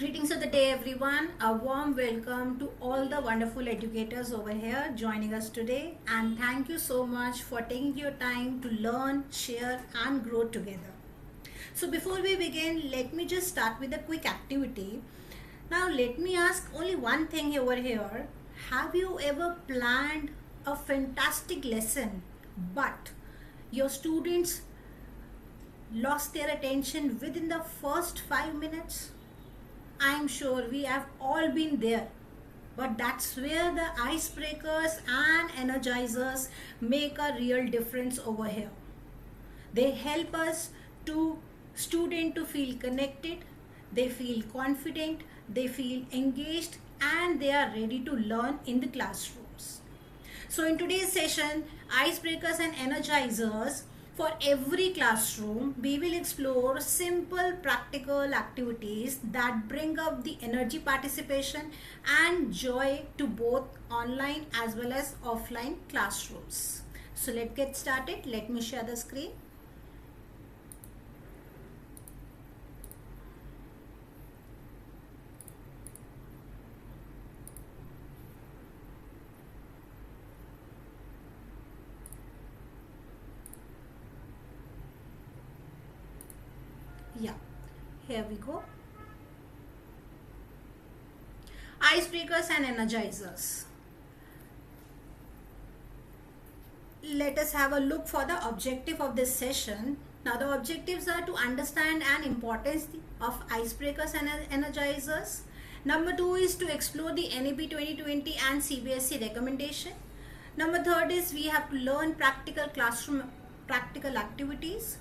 Greetings of the day, everyone. A warm welcome to all the wonderful educators over here joining us today. And thank you so much for taking your time to learn, share, and grow together. So, before we begin, let me just start with a quick activity. Now, let me ask only one thing over here. Have you ever planned a fantastic lesson, but your students lost their attention within the first 5 minutes? I'm sure we have all been there. But that's where the icebreakers and energizers make a real difference over here. They help us to student to feel connected, they feel confident, they feel engaged, and they are ready to learn in the classrooms. So in today's session, icebreakers and energizers, for every classroom, we will explore simple practical activities that bring up the energy, participation, and joy to both online as well as offline classrooms. So let's get started. Let me share the screen. Yeah, here we go. Icebreakers and energizers. Let us have a look for the objective of this session. Now the objectives are to understand an importance of icebreakers and energizers. Number 2 is to explore the NEP 2020 and CBSE recommendation. Number 3 is we have to learn practical classroom practical activities.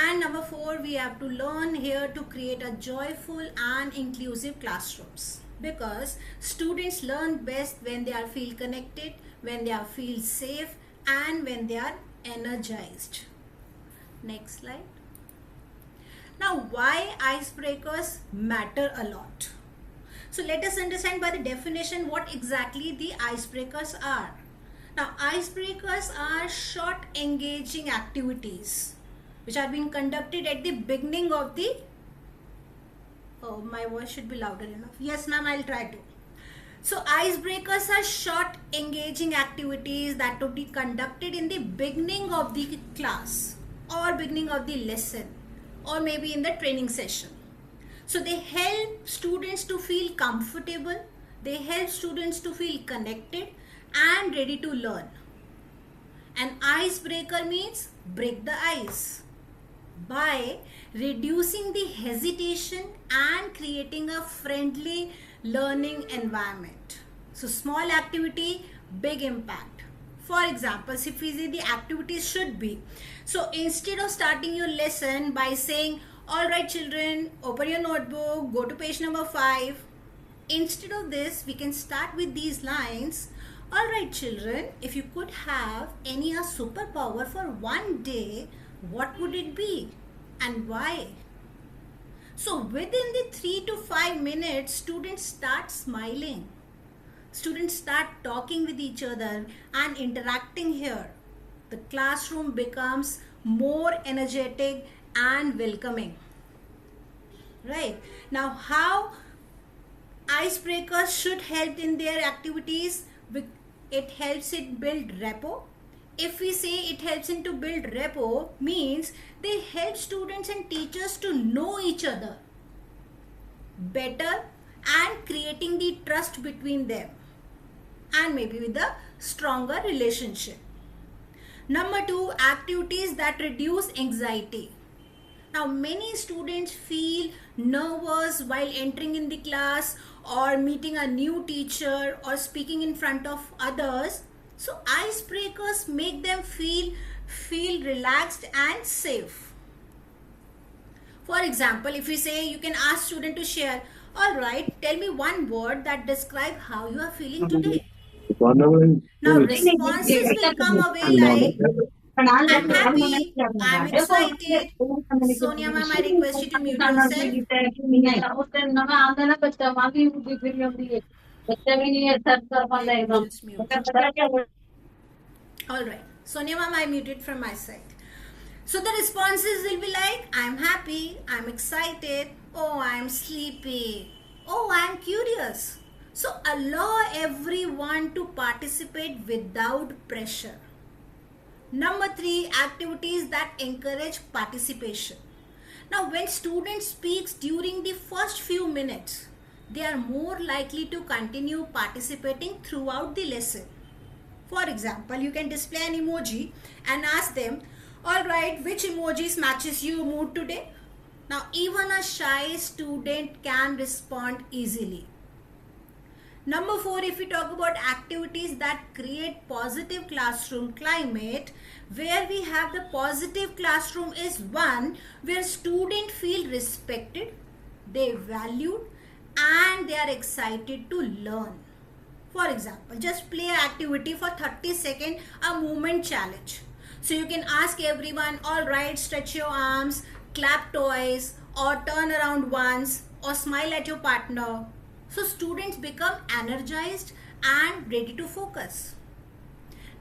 And number 4, we have to learn here to create a joyful and inclusive classrooms, because students learn best when they are feel connected, when they are feel safe, and when they are energized. Next slide. Now, why icebreakers matter a lot? So let us understand by the definition what exactly the icebreakers are. Now, icebreakers are short engaging activities which are being conducted at the beginning of the, oh, my voice should be louder enough. Yes, ma'am, I'll try to. So icebreakers are short engaging activities that to be conducted in the beginning of the class or beginning of the lesson or maybe in the training session. So they help students to feel comfortable, they help students to feel connected and ready to learn. An icebreaker means break the ice by reducing the hesitation and creating a friendly learning environment. So small activity, big impact. For example, if we say the activities should be, so instead of starting your lesson by saying, all right children, open your notebook, go to page number 5. Instead of this, we can start with these lines. All right children, if you could have any superpower for one day, what would it be and why? So within the 3 to 5 minutes, students start smiling. Students start talking with each other and interacting here. The classroom becomes more energetic and welcoming. Right? Now, how icebreakers should help in their activities? It helps it build rapport. If we say it helps in to build rapport, means they help students and teachers to know each other better and creating the trust between them and maybe with a stronger relationship. Number 2, activities that reduce anxiety. Now many students feel nervous while entering in the class or meeting a new teacher or speaking in front of others. So icebreakers make them feel relaxed and safe. For example, if we say you can ask student to share, all right, tell me one word that describe how you are feeling today. Now responses will come away like, I'm happy, I'm excited. Sonia ma'am, I request you to mute yourself. Just mute. Alright, Sonia ma'am, I muted from my side. So the responses will be like, I'm happy, I'm excited, oh, I'm sleepy, Oh, I am curious. So allow everyone to participate without pressure. Number 3, activities that encourage participation. Now, when students speak during the first few minutes, they are more likely to continue participating throughout the lesson. For example, you can display an emoji and ask them, alright, which emojis matches your mood today? Now, even a shy student can respond easily. Number 4, if we talk about activities that create positive classroom climate, where we have the positive classroom is one where students feel respected, they valued, and they are excited to learn. For example, just play an activity for 30 seconds, a movement challenge. So you can ask everyone, all right, stretch your arms, clap twice, or turn around once, or smile at your partner. So students become energized and ready to focus.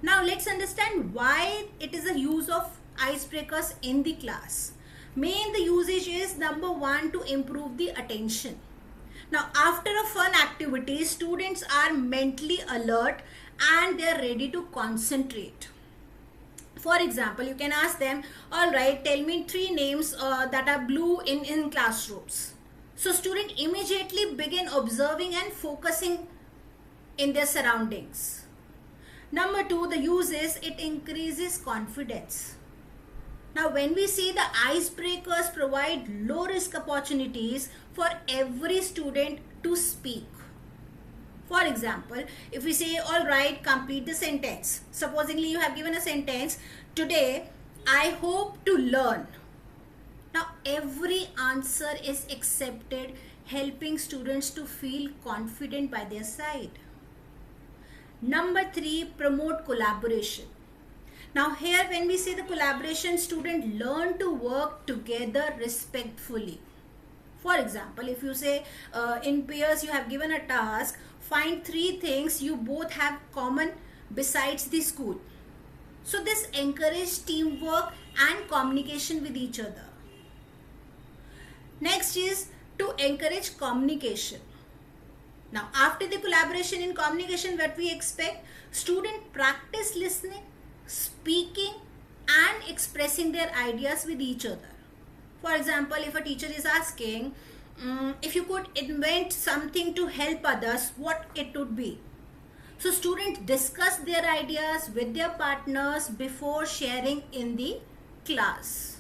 Now let's understand why it is a use of icebreakers in the class. Main the usage is number 1 to improve the attention. Now after a fun activity, students are mentally alert and they are ready to concentrate. For example, you can ask them, all right, tell me 3 names that are blue in classrooms. So students immediately begin observing and focusing in their surroundings. Number 2, the use is it increases confidence. Now when we see the icebreakers provide low risk opportunities for every student to speak. For example, if we say, all right, complete the sentence. Supposingly you have given a sentence, today I hope to learn. Now every answer is accepted, helping students to feel confident by their side. Number 3, promote collaboration. Now here when we say the collaboration, students learn to work together respectfully. For example, if you say in pairs you have given a task, find 3 things you both have common besides the school. So this encourages teamwork and communication with each other. Next is to encourage communication. Now after the collaboration in communication, what we expect? Students practice listening, speaking and expressing their ideas with each other. For example, if a teacher is asking, if you could invent something to help others, what it would be? So students discuss their ideas with their partners before sharing in the class.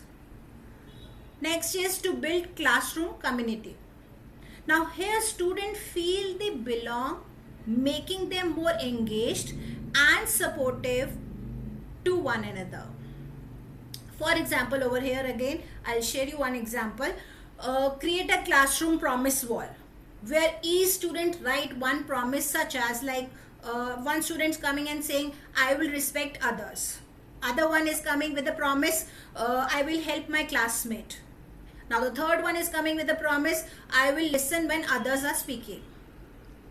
Next is to build classroom community. Now here students feel they belong, making them more engaged and supportive to one another. For example, over here again, I'll share you one example. Create a classroom promise wall where each student write one promise, such as like one student's coming and saying, I will respect others. Other one is coming with the promise, I will help my classmate. Now the third one is coming with the promise, I will listen when others are speaking.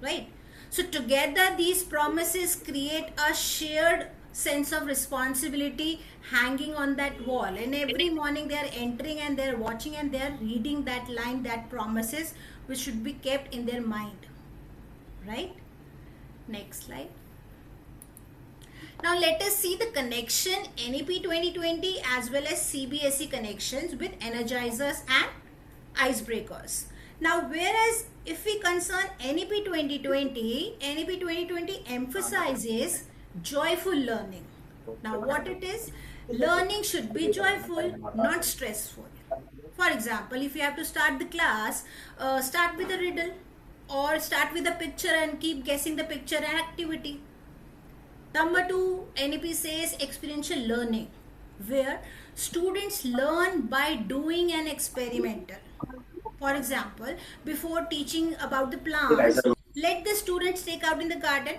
Right? So together these promises create a shared sense of responsibility hanging on that wall, and every morning they are entering and they are watching and they are reading that line, that promises, which should be kept in their mind. Right? Next slide. Now let us see the connection NEP 2020 as well as CBSE connections with energizers and icebreakers. Now whereas if we concern NEP 2020, NEP 2020 emphasizes joyful learning. Now what it is? Learning should be joyful, not stressful. For example, if you have to start the class, start with a riddle or start with a picture and keep guessing the picture and activity. Number 2, NEP says experiential learning, where students learn by doing an experimental. For example, before teaching about the plants, let the students take out in the garden.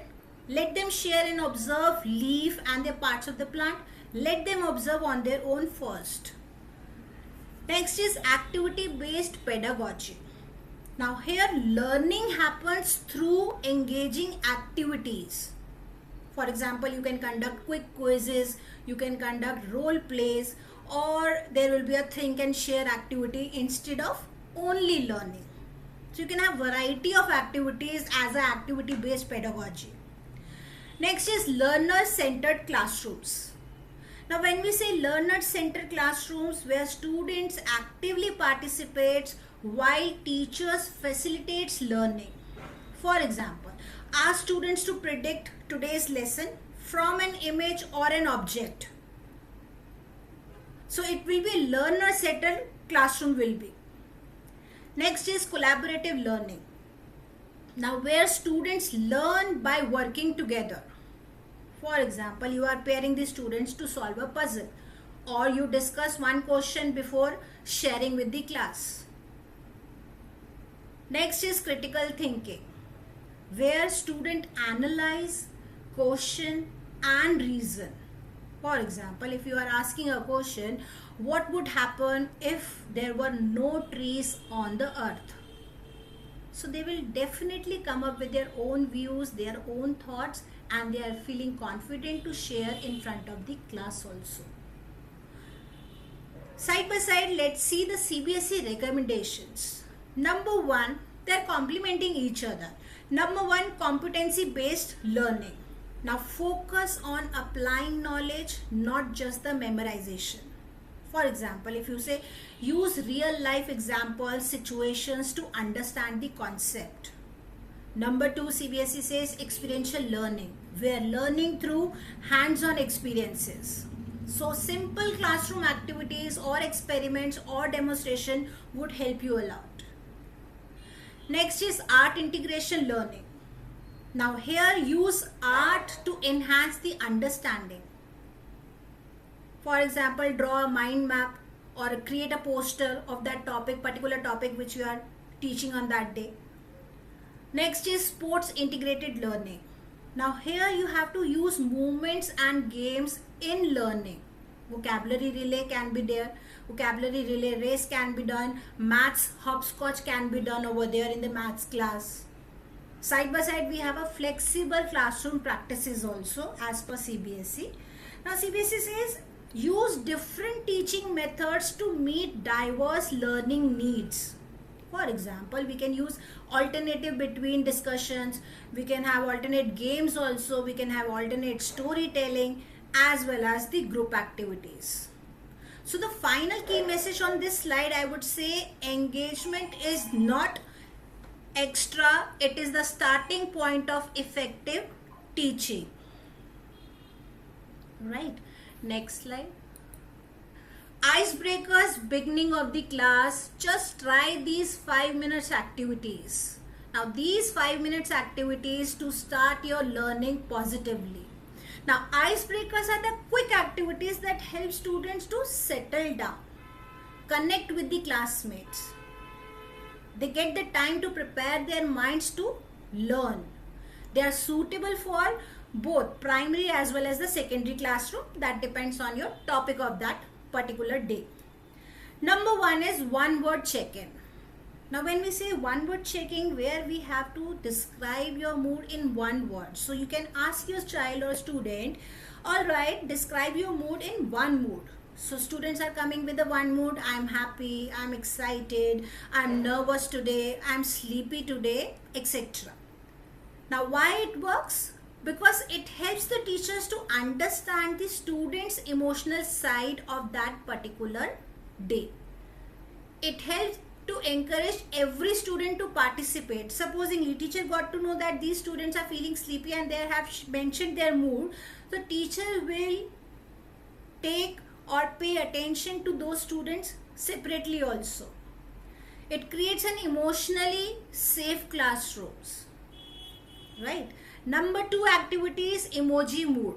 Let them share and observe leaf and their parts of the plant. Let them observe on their own first. Next is activity-based pedagogy. Now here learning happens through engaging activities. For example, you can conduct quick quizzes, you can conduct role plays, or there will be a think and share activity instead of only learning. So you can have variety of activities as an activity based pedagogy. Next is learner centered classrooms. Now when we say learner centered classrooms, where students actively participate while teachers facilitates learning. For example, ask students to predict today's lesson from an image or an object. So it will be learner centered classroom will be. Next is collaborative learning. Now where students learn by working together. For example, you are pairing the students to solve a puzzle, or you discuss one question before sharing with the class. Next is critical thinking, where students analyze, question and reason. For example, if you are asking a question, what would happen if there were no trees on the earth? So they will definitely come up with their own views, their own thoughts, and they are feeling confident to share in front of the class also. Side by side, let's see the CBSE recommendations. Number one, they are complementing each other. Number one, competency based learning. Now focus on applying knowledge, not just the memorization. For example, if you say use real life examples, situations to understand the concept. Number two, CBSE says experiential learning, where learning through hands-on experiences. So simple classroom activities or experiments or demonstration would help you a lot. Next is art integration learning. Now here use art to enhance the understanding. For example, draw a mind map or create a poster of that topic, particular topic which you are teaching on that day. Next is sports integrated learning. Now here you have to use movements and games in learning. Vocabulary relay can be there. Vocabulary relay race can be done. Maths hopscotch can be done over there in the maths class. Side by side we have a flexible classroom practices also as per CBSE. Now CBSE says use different teaching methods to meet diverse learning needs. For example, we can use alternative between discussions, we can have alternate games also, we can have alternate storytelling as well as the group activities. So the final key message on this slide, I would say engagement is not extra, it is the starting point of effective teaching. Right. Next slide. Icebreakers beginning of the class. Just try these 5 minutes activities. Now these 5 minutes activities to start your learning positively. Now icebreakers are the quick activities that help students to settle down, connect with the classmates. They get the time to prepare their minds to learn. They are suitable for both primary as well as the secondary classroom. That depends on your topic of that particular day. Number one is one word check-in. Now when we say one word checking, where we have to describe your mood in one word. So you can ask your child or student, all right, describe your mood in one mood. So students are coming with the one mood. I'm happy, I'm excited, I'm nervous today, I'm sleepy today, etc. Now why it works? Because it helps the teachers to understand the student's emotional side of that particular day. It helps to encourage every student to participate. Supposingly teacher got to know that these students are feeling sleepy and they have mentioned their mood, so teacher will take or pay attention to those students separately also. It creates an emotionally safe classrooms. Right. Number two activity is emoji mood.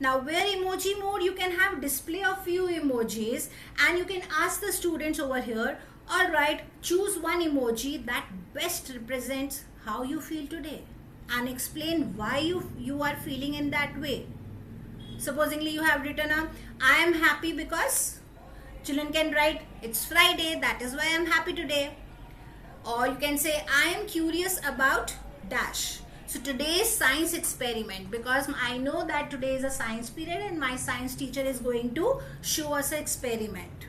Now where emoji mode, you can have display of few emojis and you can ask the students over here, all right, choose one emoji that best represents how you feel today and explain why you are feeling in that way. Supposingly you have written I am happy because, children can write it's Friday, that is why I am happy today. Or you can say I am curious about dash. So today's science experiment, because I know that today is a science period and my science teacher is going to show us an experiment.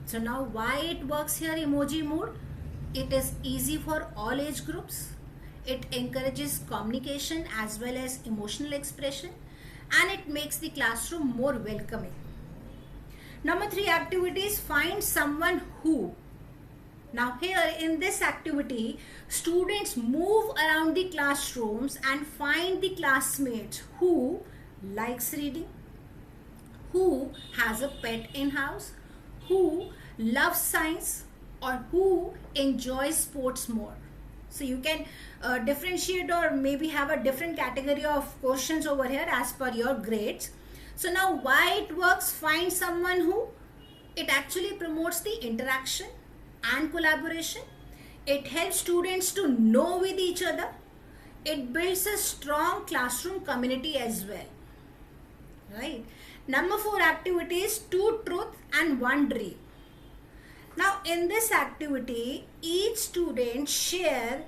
So now why it works here emoji mode? It is easy for all age groups. It encourages communication as well as emotional expression, and it makes the classroom more welcoming. Number 3 activity is find someone who. Now here in this activity, students move around the classrooms and find the classmates who likes reading, who has a pet in house, who loves science, or who enjoys sports more. So you can differentiate or maybe have a different category of questions over here as per your grades. So now why it works, find someone who, it actually promotes the interaction and collaboration. It helps students to know with each other. It builds a strong classroom community as well. Right. Number 4 activity is 2 truth and 1 dream. Now in this activity, each student share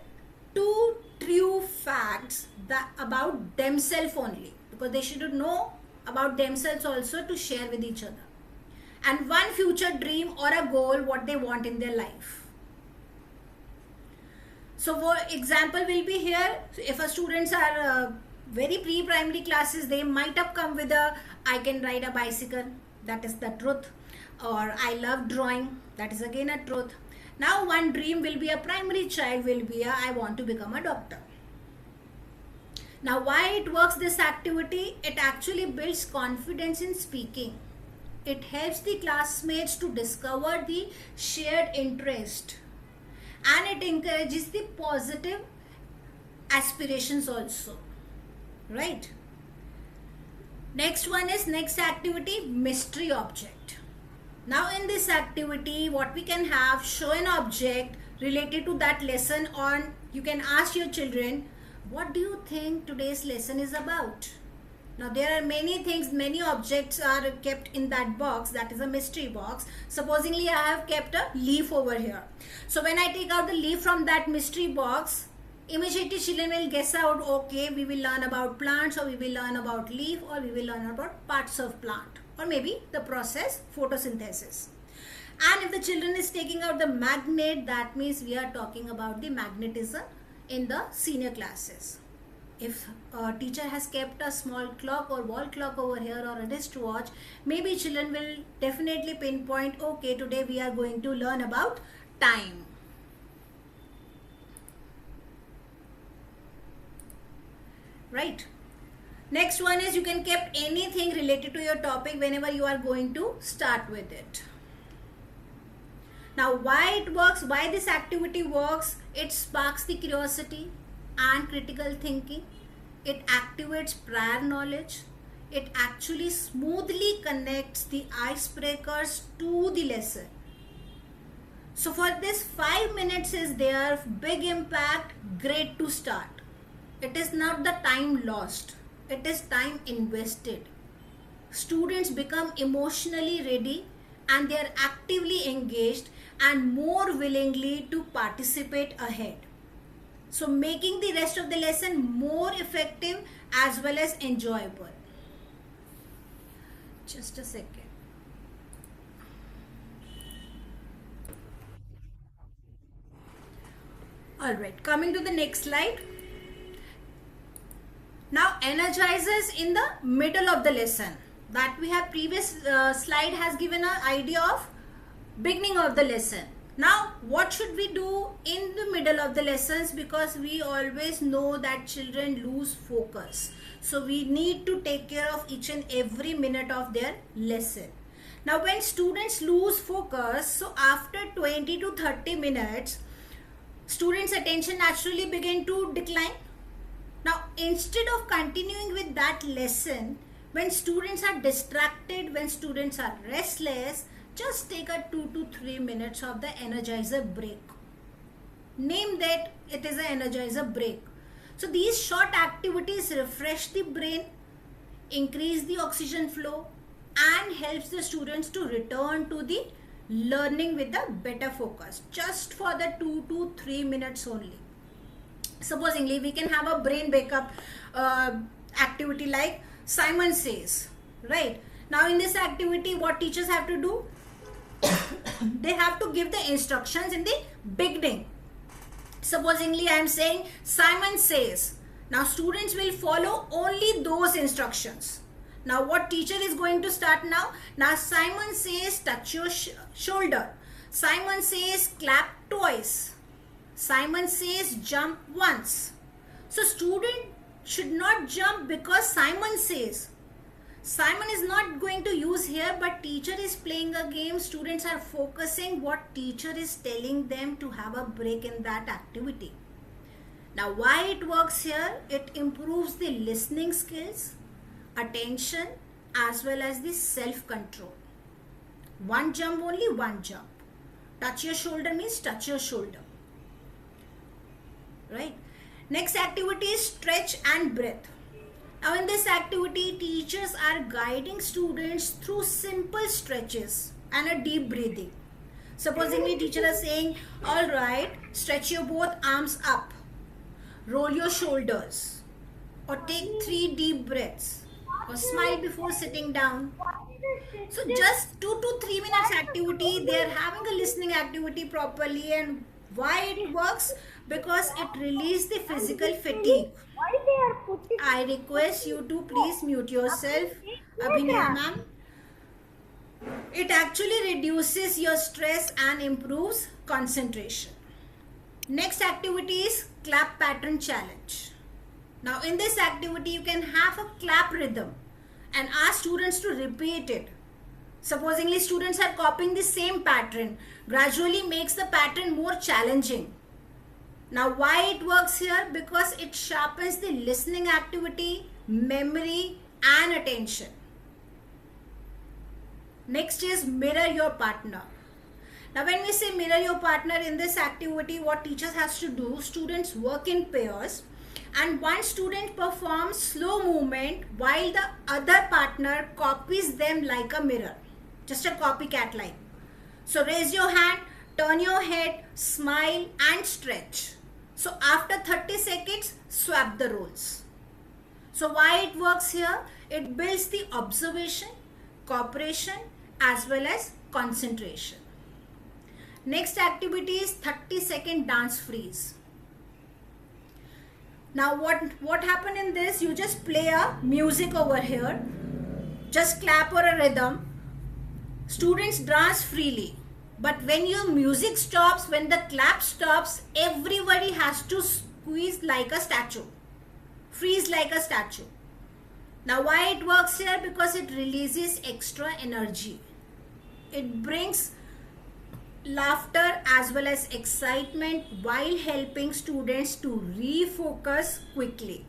2 true facts about themselves only, because they should know about themselves also to share with each other, and 1 future dream or a goal what they want in their life. So for example will be here, if a students are very pre-primary classes, they might have come with a I can ride a bicycle, that is the truth, or I love drawing, that is again a truth. Now 1 dream will be, a primary child will be I want to become a doctor. Now why it works this activity, it actually builds confidence in speaking. It helps the classmates to discover the shared interest, and it encourages the positive aspirations also. Right. Next one is next activity, mystery object. Now in this activity, what we can have, show an object related to that lesson, or you can ask your children, what do you think today's lesson is about? Now there are many things, many objects are kept in that box, that is a mystery box. Supposingly I have kept a leaf over here. So when I take out the leaf from that mystery box, immediately children will guess out, okay, we will learn about plants, or we will learn about leaf, or we will learn about parts of plant, or maybe the process photosynthesis. And if the children is taking out the magnet, that means we are talking about the magnetism in the senior classes. If a teacher has kept a small clock or wall clock over here, or a wristwatch, maybe children will definitely pinpoint, okay, today we are going to learn about time. Right. Next one is you can keep anything related to your topic whenever you are going to start with it. Now why it works, why this activity works, it sparks the curiosity and critical thinking. It activates prior knowledge. It actually smoothly connects the icebreakers to the lesson. So for this 5 minutes is there, big impact, great to start. It is not the time lost, it is time invested. Students become emotionally ready, and they are actively engaged and more willingly to participate ahead. So making the rest of the lesson more effective as well as enjoyable. Just a second. Alright, coming to the next slide. Now energizers in the middle of the lesson. That we have previous slide has given an idea of beginning of the lesson. Now what should we do in the middle of the lessons, because we always know that children lose focus. So we need to take care of each and every minute of their lesson. Now when students lose focus, so after 20 to 30 minutes, students' attention naturally begin to decline. Now instead of continuing with that lesson, when students are distracted, when students are restless, just take a 2 to 3 minutes of the energizer break. Name that it is an energizer break. So these short activities refresh the brain, increase the oxygen flow, and helps the students to return to the learning with a better focus, just for the 2 to 3 minutes only. Supposingly we can have a brain wake-up activity like Simon Says, right? Now in this activity, what teachers have to do? They have to give the instructions in the beginning. Supposingly I am saying Simon says. Now students will follow only those instructions. Now what teacher is going to start now? Now Simon says touch your shoulder. Simon says clap twice. Simon says jump once. So student should not jump because Simon says. Simon is not going to use here, but teacher is playing a game. Students are focusing what teacher is telling them to have a break in that activity. Now why it works here? It improves the listening skills, attention, as well as the self-control. One jump only, one jump. Touch your shoulder means touch your shoulder. Right? Next activity is stretch and breath. Now in this activity, teachers are guiding students through simple stretches and a deep breathing. Supposingly teacher is saying, all right, stretch your both arms up, roll your shoulders, or take 3 deep breaths, or smile before sitting down. So just 2 to 3 minutes activity, they are having a listening activity properly. And why it works? Because it releases the physical fatigue. I request you to please mute yourself, Abhinaya ma'am. It actually reduces your stress and improves concentration. Next activity is clap pattern challenge. Now in this activity, you can have a clap rhythm and ask students to repeat it. Supposingly students are copying the same pattern, gradually makes the pattern more challenging. Now why it works here? Because it sharpens the listening activity, memory and attention. Next is mirror your partner. Now when we say mirror your partner in this activity, what teachers has to do, students work in pairs and one student performs slow movement while the other partner copies them like a mirror. Just a copycat line. So raise your hand, turn your head, smile and stretch. So after 30 seconds, swap the roles. So why it works here? It builds the observation, cooperation as well as concentration. Next activity is 30-second dance freeze. Now what happened in this? You just play a music over here. Just clap or a rhythm. Students dance freely. But when your music stops, when the clap stops, everybody has to squeeze like a statue. Freeze like a statue. Now why it works here? Because it releases extra energy. It brings laughter as well as excitement while helping students to refocus quickly.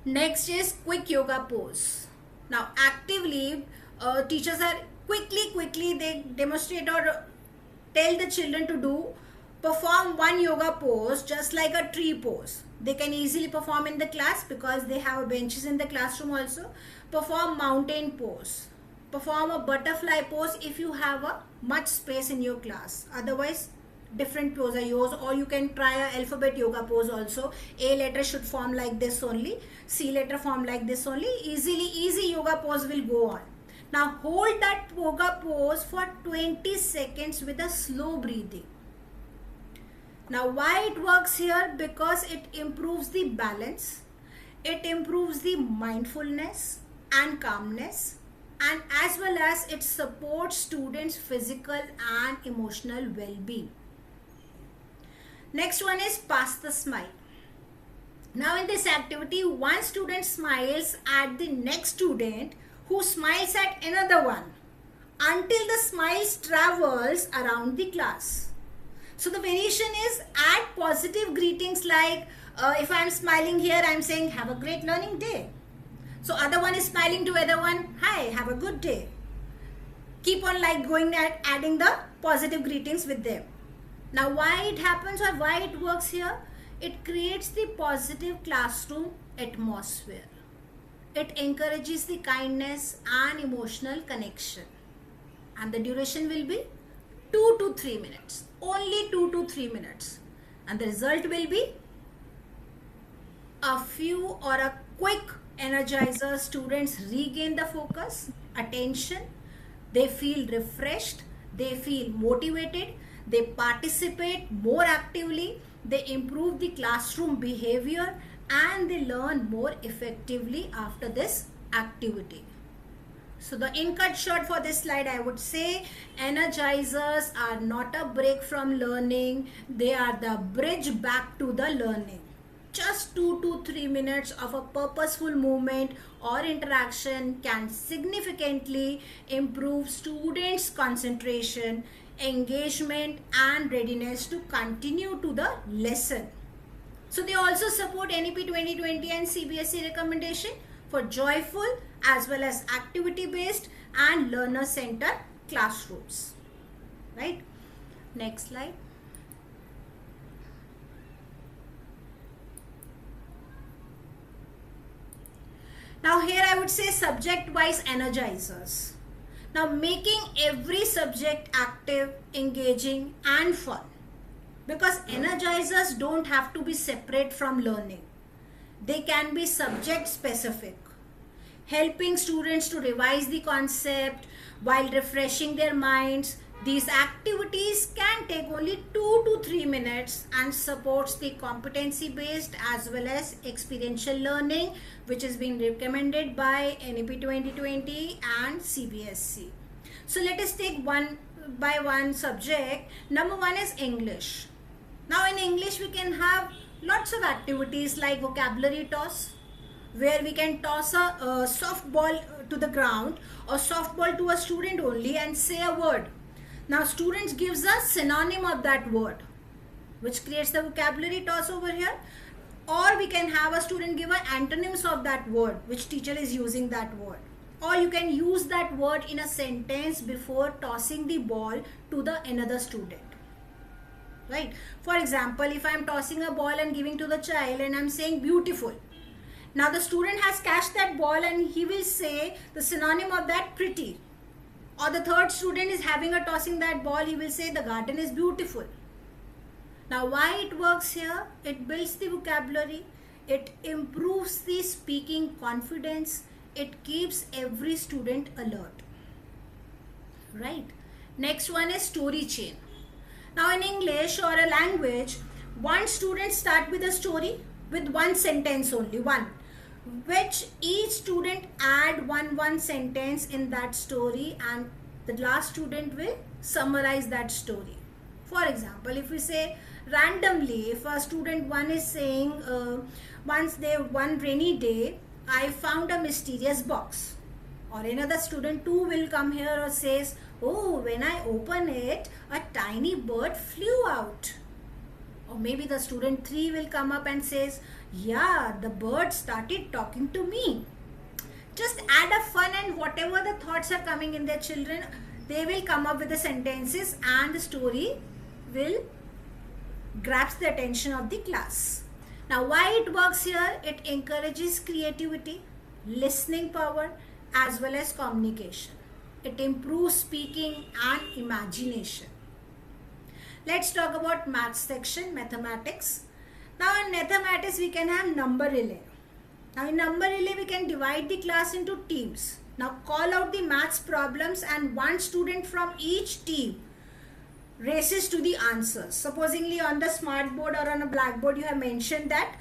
Next is quick yoga pose. Now actively teachers are quickly they demonstrate or tell the children to perform one yoga pose just like a tree pose. They can easily perform in the class because they have benches in the classroom also. Perform mountain pose. Perform a butterfly pose if you have a much space in your class. Otherwise different pose are used, or you can try a alphabet yoga pose also. A letter should form like this only. C letter form like this only. Easy yoga pose will go on. Now hold that yoga pose for 20 seconds with a slow breathing. Now why it works here? Because it improves the balance, it improves the mindfulness and calmness, and as well as it supports students' physical and emotional well-being. Next one is pass the smile. Now in this activity, one student smiles at the next student who smiles at another one until the smiles travels around the class. So the variation is add positive greetings like if I am smiling here, I am saying have a great learning day. So other one is smiling to other one, hi, have a good day. Keep on like going at adding the positive greetings with them. Now why it happens or why it works here? It creates the positive classroom atmosphere. It encourages the kindness and emotional connection. And the duration will be 2 to 3 minutes. Only 2 to 3 minutes. And the result will be a few or a quick energizer. Students regain the focus, attention. They feel refreshed. They feel motivated. they participate more actively, they improve the classroom behavior, and they learn more effectively after this activity. So the in-cut short for this slide, I would say energizers are not a break from learning, they are the bridge back to the learning. Just 2 to 3 minutes of a purposeful movement or interaction can significantly improve students' concentration, engagement, and readiness to continue to the lesson. So they also support NEP 2020 and CBSE recommendation for joyful as well as activity-based and learner-centered classrooms. Right? Next slide. Now here I would say subject-wise energizers. Now making every subject active, engaging and fun. Because energizers don't have to be separate from learning. They can be subject specific. Helping students to revise the concept while refreshing their minds. These activities can take only 2 to 3 minutes and supports the competency based as well as experiential learning, which has been recommended by NEP 2020 and CBSE. So let us take one by one subject. Number one is English. Now in English we can have lots of activities like vocabulary toss, where we can toss a softball to the ground or softball to a student only and say a word. Now students gives a synonym of that word, which creates the vocabulary toss over here. Or we can have a student give an antonyms of that word, which teacher is using that word. Or you can use that word in a sentence before tossing the ball to the another student. Right? For example, if I am tossing a ball and giving to the child and I am saying beautiful. Now the student has catched that ball and he will say the synonym of that pretty. Or the third student is having a tossing that ball, he will say the garden is beautiful. Now why it works here? It builds the vocabulary, it improves the speaking confidence, it keeps every student alert. Right? Next one is story chain. Now in English or a language, one student start with a story with one sentence only, one, which each student add one sentence in that story and the last student will summarize that story. For example, if we say randomly, if a student one is saying one rainy day I found a mysterious box, or another student two will come here or says, oh, when I open it a tiny bird flew out. Or maybe the student 3 will come up and says, yeah, the bird started talking to me. Just add a fun and whatever the thoughts are coming in their children, they will come up with the sentences and the story will grasp the attention of the class. Now why it works here? It encourages creativity, listening power as well as communication. It improves speaking and imagination. Let's talk about maths section, mathematics. Now in mathematics we can have number relay. Now in number relay we can divide the class into teams. Now call out the maths problems and one student from each team races to the answers. Supposingly on the smart board or on a blackboard you have mentioned that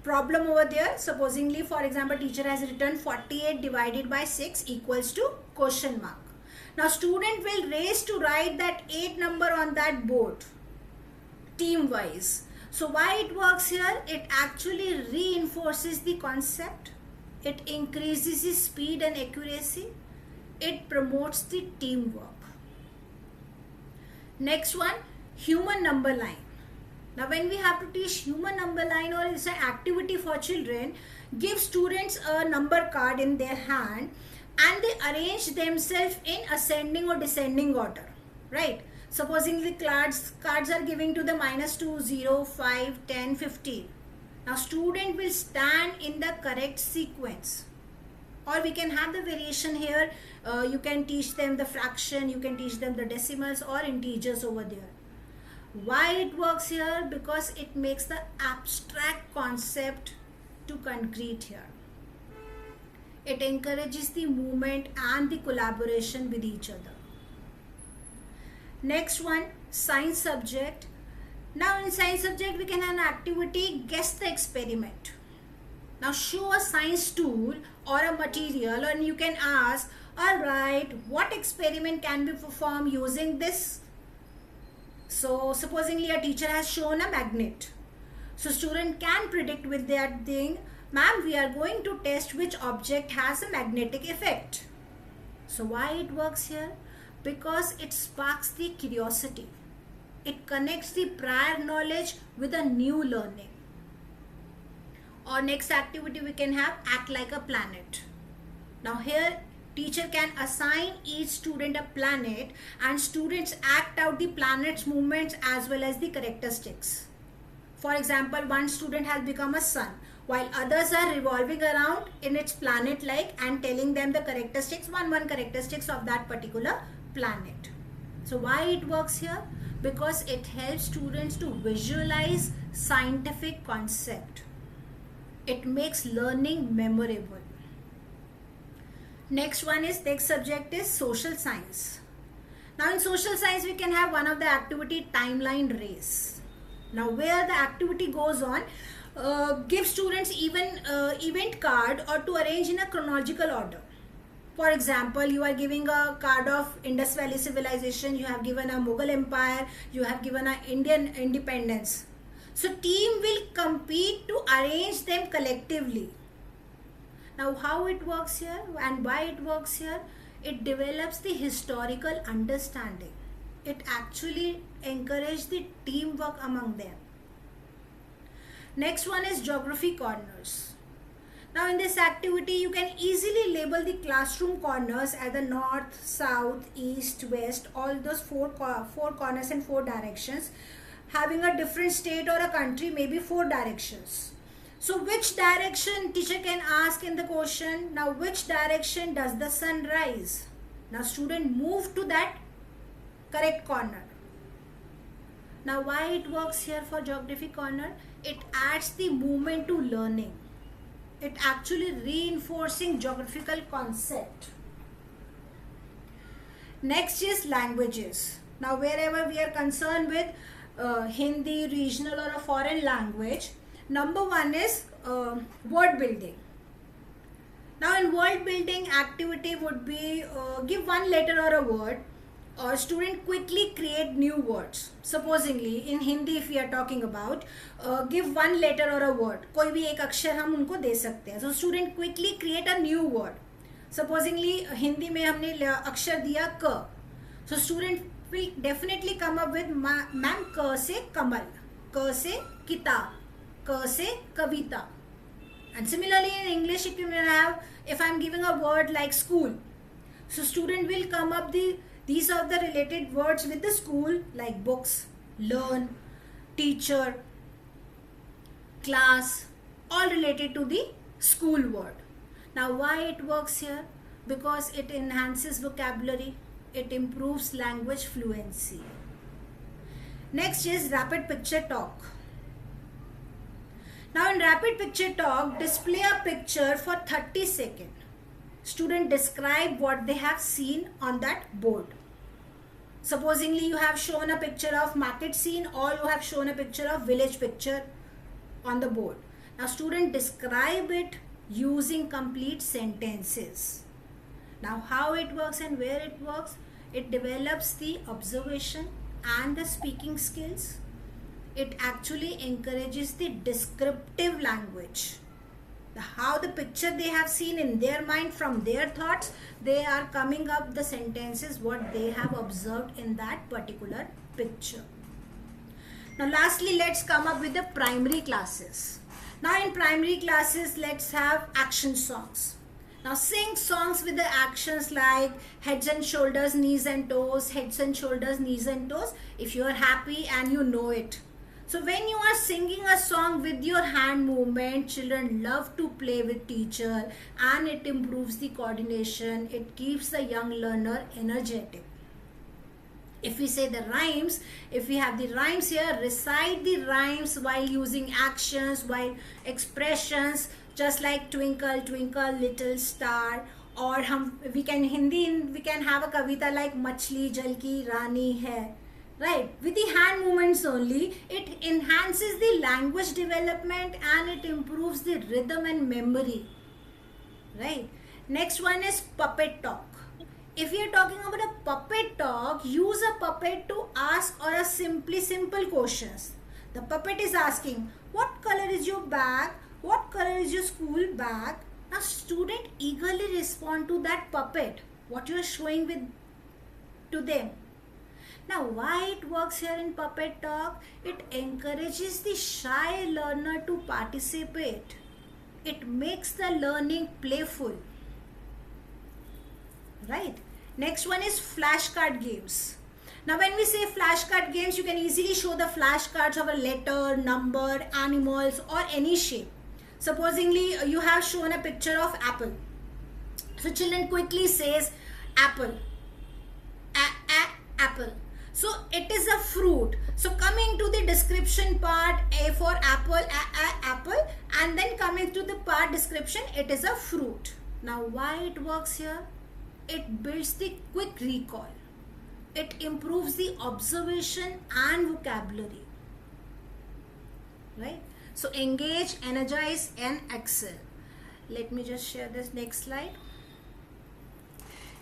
problem over there. Supposingly, for example, teacher has written 48 divided by 6 equals to question mark. Now student will race to write that 8 number on that board team wise. So why it works here? It actually reinforces the concept. It increases the speed and accuracy. It promotes the teamwork. Next one, human number line. Now when we have to teach human number line or it's an activity for children, give students a number card in their hand and they arrange themselves in ascending or descending order, right? Supposing the cards are giving to the -2, 0, 5, 10, 15. Now student will stand in the correct sequence. Or we can have the variation here. You can teach them the fraction, you can teach them the decimals or integers over there. Why it works here? Because it makes the abstract concept to concrete here. It encourages the movement and the collaboration with each other. Next one, science subject. Now in science subject we can have an activity, guess the experiment. Now show a science tool or a material and you can ask, alright, what experiment can be performed using this? So supposingly a teacher has shown a magnet. So student can predict with that thing, ma'am, we are going to test which object has a magnetic effect. So why it works here? Because it sparks the curiosity. It connects the prior knowledge with a new learning. Or next activity we can have, act like a planet. Now here teacher can assign each student a planet and students act out the planet's movements as well as the characteristics. For example, one student has become a sun while others are revolving around in its planet like and telling them the characteristics, one characteristics of that particular planet. So why it works here? Because it helps students to visualize scientific concept. It makes learning memorable. Next one is, next subject is social science. Now in social science we can have one of the activity, timeline race. Now where the activity goes on, give students event card or to arrange in a chronological order. For example, you are giving a card of Indus Valley civilization, you have given a Mughal empire, you have given a Indian independence. So team will compete to arrange them collectively. Now how it works here and why it works here? It develops the historical understanding. It actually encourages the teamwork among them. Next one is geography corners. Now in this activity you can easily label the classroom corners as the north, south, east, west, all those four corners and 4 directions. Having a different state or a country, maybe 4 directions. So which direction teacher can ask in the question? Now which direction does the sun rise? Now student move to that correct corner. Now why it works here for geography corner? It adds the movement to learning. It actually reinforcing geographical concept. Next is languages. Now wherever we are concerned with Hindi, regional or a foreign language, number one is word building. Now in word building activity would be give one letter or a word or student quickly create new words. Supposingly in Hindi if we are talking about, give one letter or a word, कोई भी एक अक्षर हम उनको दे सकते हैं. So student quickly create a new word. Supposingly Hindi में हमने अक्षर दिया क, so student will definitely come up with ma'am क से कमल, क से किताब, क से कविता. And similarly in English if I am giving a word like school, so student will come up these are the related words with the school like books, learn, teacher, class, all related to the school word. Now why it works here? Because it enhances vocabulary, it improves language fluency. Next is rapid picture talk. Now in rapid picture talk, display a picture for 30 seconds. Student describe what they have seen on that board. Supposingly you have shown a picture of market scene or you have shown a picture of village picture on the board. Now student describe it using complete sentences. Now how it works and where it works? It develops the observation and the speaking skills. It actually encourages the descriptive language. How the picture they have seen in their mind from their thoughts, they are coming up the sentences what they have observed in that particular picture. Now lastly, let's come up with the primary classes. Now in primary classes, let's have action songs. Now sing songs with the actions like heads and shoulders, knees and toes, heads and shoulders, knees and toes, if you are happy and you know it. So when you are singing a song with your hand movement, children love to play with teacher and it improves the coordination. It keeps the young learner energetic. If we say the rhymes, if we have the rhymes here, recite the rhymes while using actions, while expressions, just like twinkle, twinkle, little star, और हम we can have a kavita like मछली जल की रानी है, right? With the hand movements only, it enhances the language development and it improves the rhythm and memory, right? Next one is puppet talk. If you are talking about a puppet talk, use a puppet to ask or a simple questions. The puppet is asking, what color is your bag? What color is your school bag? Now student eagerly respond to that puppet, what you are showing with to them. Now why it works here in puppet talk? It encourages the shy learner to participate. It makes the learning playful. Right? Next one is flashcard games. Now when we say flashcard games, you can easily show the flashcards of a letter, number, animals or any shape. Supposingly you have shown a picture of apple. So children quickly says apple. Apple. So it is a fruit. So coming to the description part, A for apple, apple, and then coming to the part description, it is a fruit. Now why it works here? It builds the quick recall. It improves the observation and vocabulary. Right? So engage, energize and excel. Let me just share this next slide.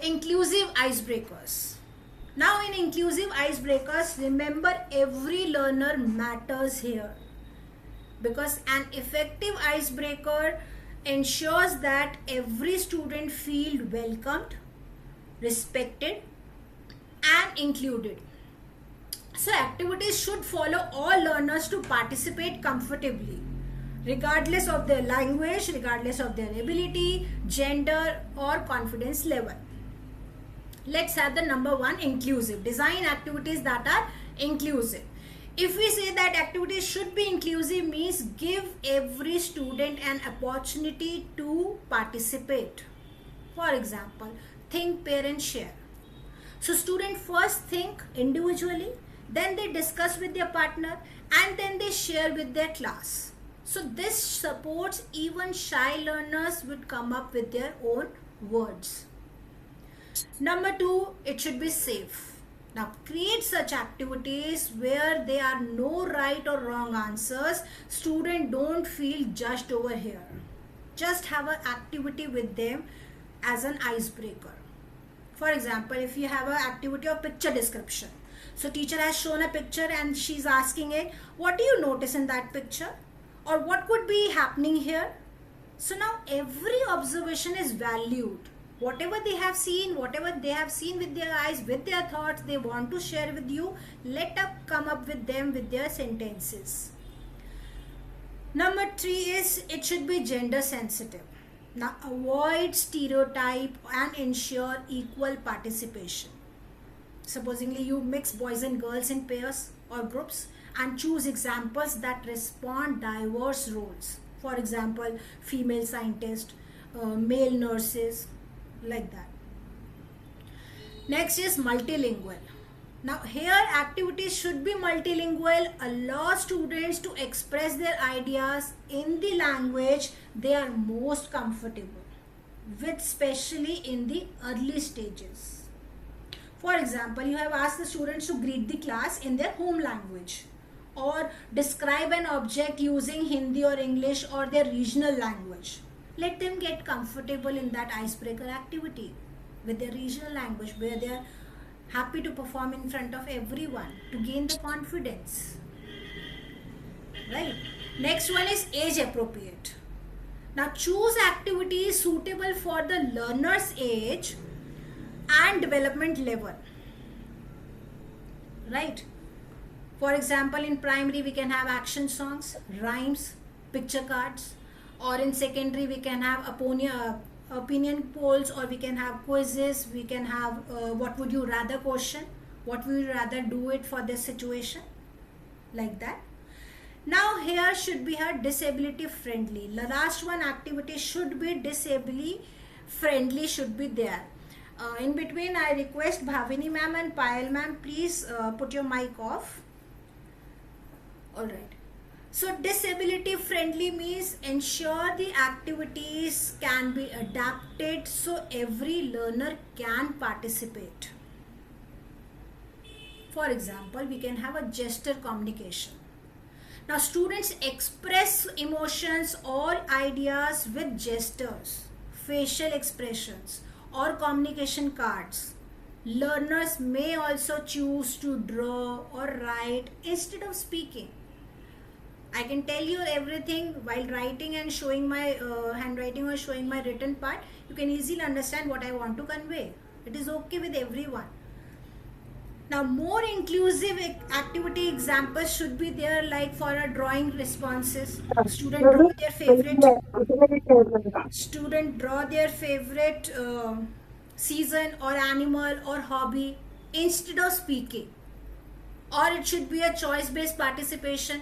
Inclusive icebreakers. Now in inclusive icebreakers, remember every learner matters here, because an effective icebreaker ensures that every student feels welcomed, respected and included. So activities should follow all learners to participate comfortably, regardless of their language, regardless of their ability, gender or confidence level. Let's have the number one, inclusive. Design activities that are inclusive. If we say that activities should be inclusive, means give every student an opportunity to participate. For example, think, pair and share. So students first think individually, then they discuss with their partner and then they share with their class. So this supports even shy learners would come up with their own words. Number two, it should be safe. Now create such activities where there are no right or wrong answers. Students don't feel judged over here. Just have an activity with them as an icebreaker. For example, if you have an activity of picture description. So teacher has shown a picture and she's asking it, what do you notice in that picture? Or what could be happening here? So now every observation is valued. Whatever they have seen with their eyes, with their thoughts, they want to share with you, let us come up with them with their sentences. Number three is, it should be gender sensitive. Now avoid stereotype and ensure equal participation. Supposingly you mix boys and girls in pairs or groups and choose examples that respond diverse roles. For example, female scientist, male nurses, like that. Next is multilingual. Now here activities should be multilingual, allow students to express their ideas in the language they are most comfortable with, especially in the early stages. For example, you have asked the students to greet the class in their home language or describe an object using Hindi or English or their regional language. Let them get comfortable in that icebreaker activity with their regional language where they are happy to perform in front of everyone to gain the confidence. Right? Next one is age appropriate. Now choose activities suitable for the learner's age and development level. Right? For example, in primary we can have action songs, rhymes, picture cards, or in secondary we can have opinion polls, or we can have quizzes, we can have what would you rather question, what would you rather do it for this situation, like that. Now here should be her disability friendly. The last one, activity should be disability friendly, should be there. In between I request Bhavini ma'am and Payal ma'am, please put your mic off. Alright. So disability friendly means ensure the activities can be adapted so every learner can participate. For example, we can have a gesture communication. Now students express emotions or ideas with gestures, facial expressions or communication cards. Learners may also choose to draw or write instead of speaking. I can tell you everything while writing and showing my handwriting or showing my written part. You can easily understand what I want to convey. It is okay with everyone. Now more inclusive activity examples should be there, like for a drawing responses. Student draw their favorite season or animal or hobby instead of speaking. Or it should be a choice based participation.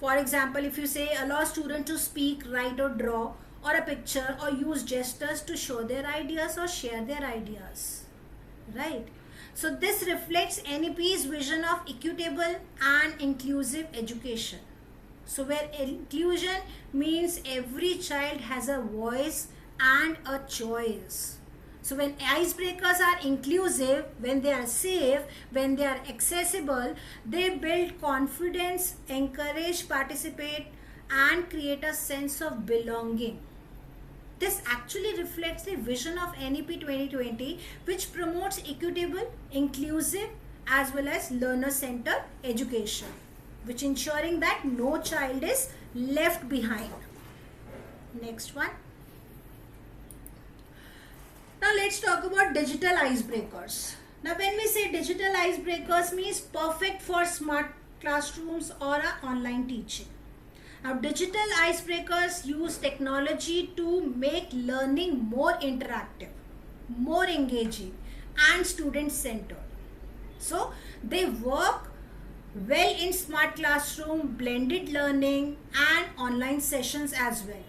For example, if you say allow student to speak, write or draw or a picture or use gestures to show their ideas or share their ideas, right? So this reflects NEP's vision of equitable and inclusive education. So where inclusion means every child has a voice and a choice. So when icebreakers are inclusive, when they are safe, when they are accessible, they build confidence, encourage participate and create a sense of belonging. This actually reflects the vision of NEP 2020, which promotes equitable, inclusive as well as learner-centered education, which ensuring that no child is left behind. Next one. Now let's talk about digital icebreakers. Now when we say digital icebreakers means perfect for smart classrooms or online teaching. Now digital icebreakers use technology to make learning more interactive, more engaging and student centered. So they work well in smart classroom, blended learning and online sessions as well.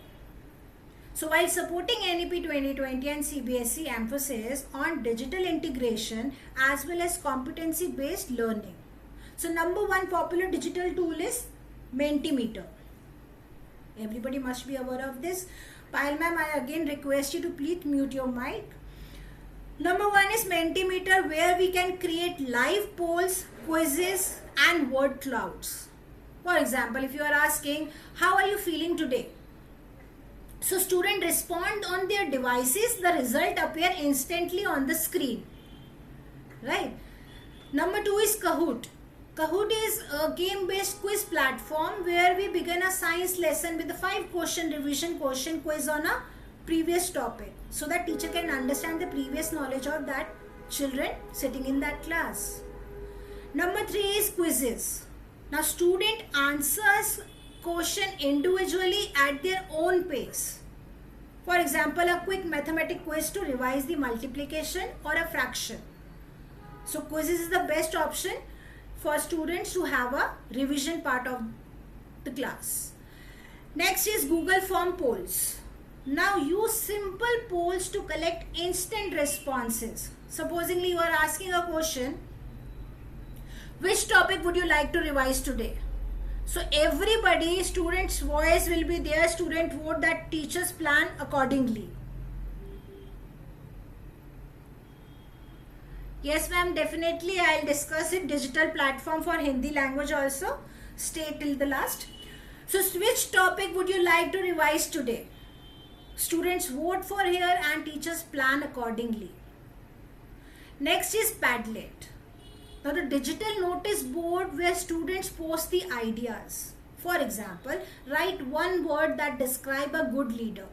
So while supporting NEP 2020 and CBSE emphasis on digital integration as well as competency based learning. So number one popular digital tool is Mentimeter. Everybody must be aware of this. Payal ma'am, I again request you to please mute your mic. Number one is Mentimeter, where we can create live polls, quizzes and word clouds. For example, if you are asking, how are you feeling today? So students respond on their devices, the result appear instantly on the screen, right? Number two is Kahoot. Kahoot is a game-based quiz platform where we begin a science lesson with a 5-question revision question quiz on a previous topic, so that teacher can understand the previous knowledge of that children sitting in that class. Number three is quizzes. Now student answers question individually at their own pace. For example, a quick mathematics quiz to revise the multiplication or a fraction. So quizzes is the best option for students to have a revision part of the class. Next is Google Form polls. Now use simple polls to collect instant responses. Supposingly you are asking a question, which topic would you like to revise today? So everybody, student's voice will be there, student vote, that teachers plan accordingly. Yes ma'am, definitely I'll discuss it. Digital platform for Hindi language also. Stay till the last. So which topic would you like to revise today? Students vote for here and teachers plan accordingly. Next is Padlet. Now the digital notice board where students post the ideas. For example, write one word that describe a good leader.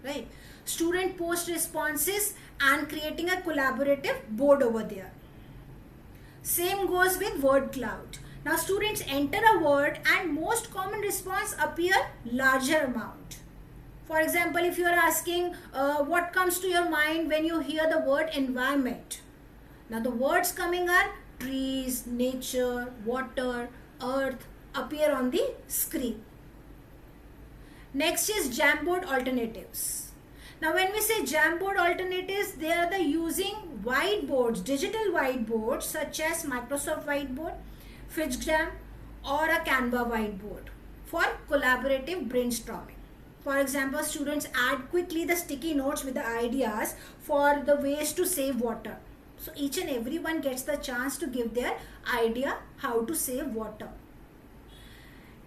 Right? Student post responses and creating a collaborative board over there. Same goes with word cloud. Now students enter a word and most common response appear larger amount. For example, if you are asking what comes to your mind when you hear the word environment. Now the words coming are trees, nature, water, earth appear on the screen. Next is Jamboard alternatives. Now when we say Jamboard alternatives, they are the using whiteboards, digital whiteboards such as Microsoft Whiteboard, FitzJam or a Canva whiteboard for collaborative brainstorming. For example, students add quickly the sticky notes with the ideas for the ways to save water. So each and everyone gets the chance to give their idea how to save water.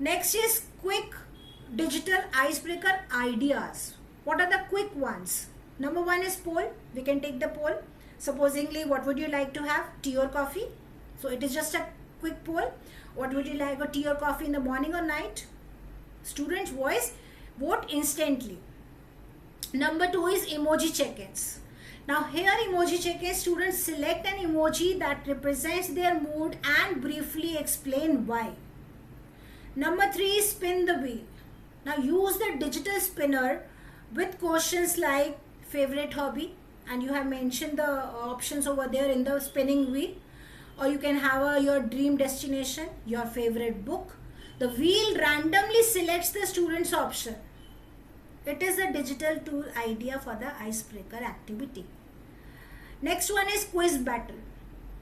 Next is quick digital icebreaker ideas. What are the quick ones? Number one is poll. We can take the poll. Supposingly, what would you like to have? Tea or coffee? So it is just a quick poll. What would you like, a tea or coffee in the morning or night? Students' voice, vote instantly. Number two is emoji check-ins. Now here emoji check-in, students select an emoji that represents their mood and briefly explain why. Number three is spin the wheel. Now use the digital spinner with questions like favorite hobby, and you have mentioned the options over there in the spinning wheel. Or you can have your dream destination, your favorite book. The wheel randomly selects the student's option. It is a digital tool idea for the icebreaker activity. Next one is quiz battle.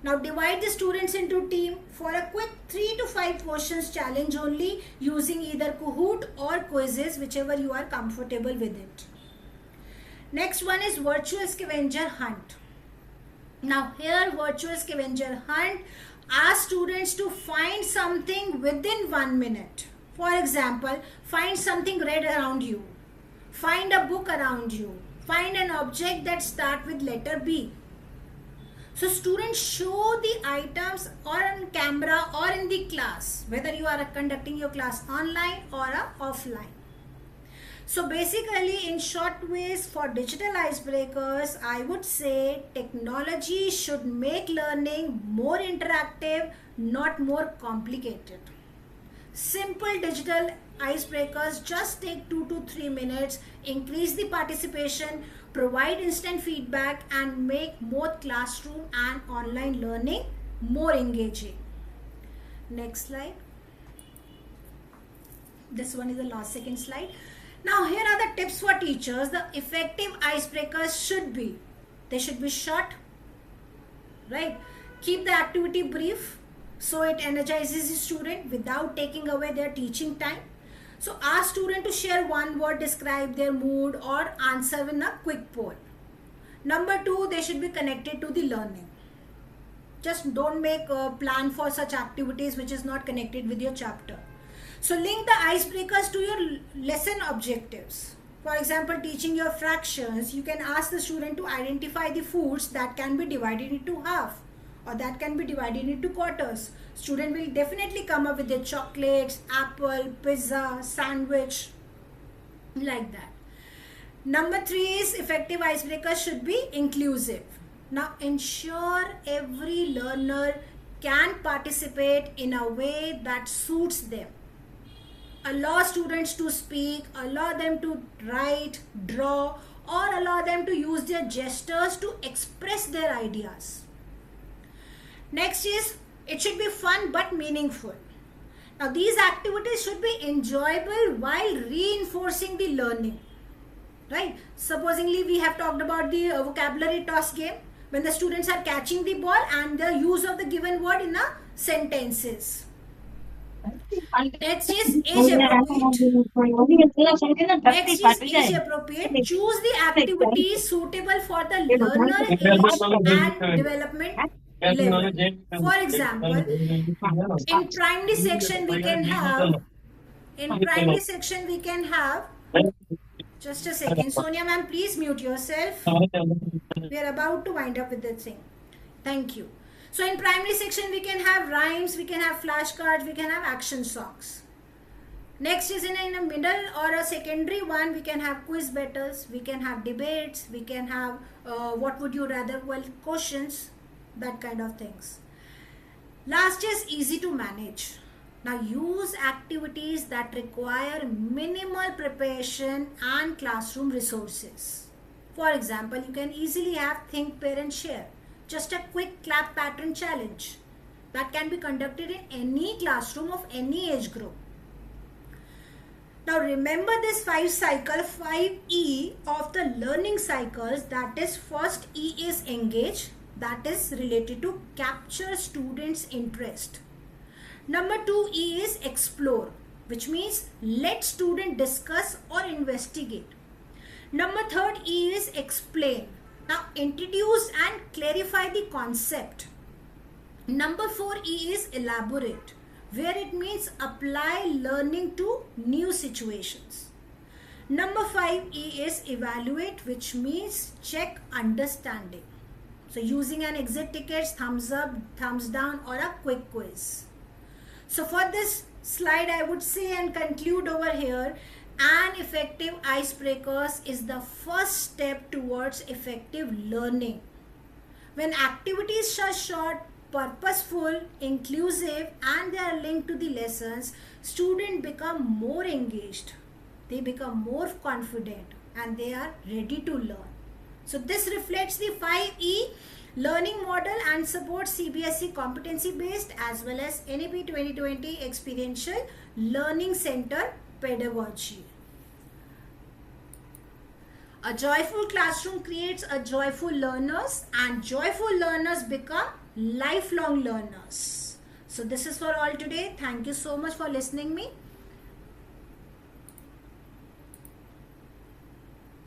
Now divide the students into team for a quick 3 to 5 questions challenge only, using either Kahoot or quizzes, whichever you are comfortable with it. Next one is virtual scavenger hunt. Now here virtual scavenger hunt asks students to find something within 1 minute. For example, find something red around you. Find a book around you. Find an object that starts with letter B. So students show the items or on camera or in the class, whether you are conducting your class online or offline. So basically, in short ways, for digital icebreakers, I would say technology should make learning more interactive, not more complicated. Simple digital icebreakers just take 2 to 3 minutes, increase the participation, provide instant feedback, and make both classroom and online learning more engaging. Next slide. This one is the last second slide. Now here are the tips for teachers. The effective icebreakers should be, they should be short, right? Keep the activity brief so it energizes the student without taking away their teaching time. So ask student to share one word, describe their mood, or answer in a quick poll. Number two, they should be connected to the learning. Just don't make a plan for such activities which is not connected with your chapter. So link the icebreakers to your lesson objectives. For example, teaching your fractions, you can ask the student to identify the foods that can be divided into half, or that can be divided into quarters. Student will definitely come up with their chocolates, apple, pizza, sandwich, like that. Number three is effective icebreakers should be inclusive. Now ensure every learner can participate in a way that suits them. Allow students to speak, allow them to write, draw, or allow them to use their gestures to express their ideas. Next is, it should be fun but meaningful. Now these activities should be enjoyable while reinforcing the learning, right? Supposingly we have talked about the vocabulary toss game, when the students are catching the ball and the use of the given word in a sentences. Next is age appropriate. Next is age appropriate. Choose the activity suitable for the learner age and development level. For example, in primary section we can have, just a second, Sonia ma'am, please mute yourself. We are about to wind up with the thing. Thank you. So in primary section we can have rhymes, we can have flashcards, we can have action songs. Next is in a middle or a secondary one, we can have quiz battles, we can have debates, we can have what would you rather, well, questions, that kind of things. Last is easy to manage. Now use activities that require minimal preparation and classroom resources. For example, you can easily have think, pair and share. Just a quick clap pattern challenge that can be conducted in any classroom of any age group. Now remember this 5E of the learning cycles, that is, first E is engage, that is related to capture students' interest. Number 2E is explore, which means let student discuss or investigate. Number 3 E is explain. Now introduce and clarify the concept. Number 4E is elaborate, where it means apply learning to new situations. Number 5E is evaluate, which means check understanding. So using an exit ticket, thumbs up, thumbs down, or a quick quiz. So for this slide, I would say and conclude over here, an effective icebreakers is the first step towards effective learning. When activities are short, purposeful, inclusive, and they are linked to the lessons, students become more engaged, they become more confident, and they are ready to learn. So this reflects the 5E learning model and supports CBSE competency based as well as NAP 2020 experiential learning center pedagogy. A joyful classroom creates a joyful learners, and joyful learners become lifelong learners. So this is for all today. Thank you so much for listening me.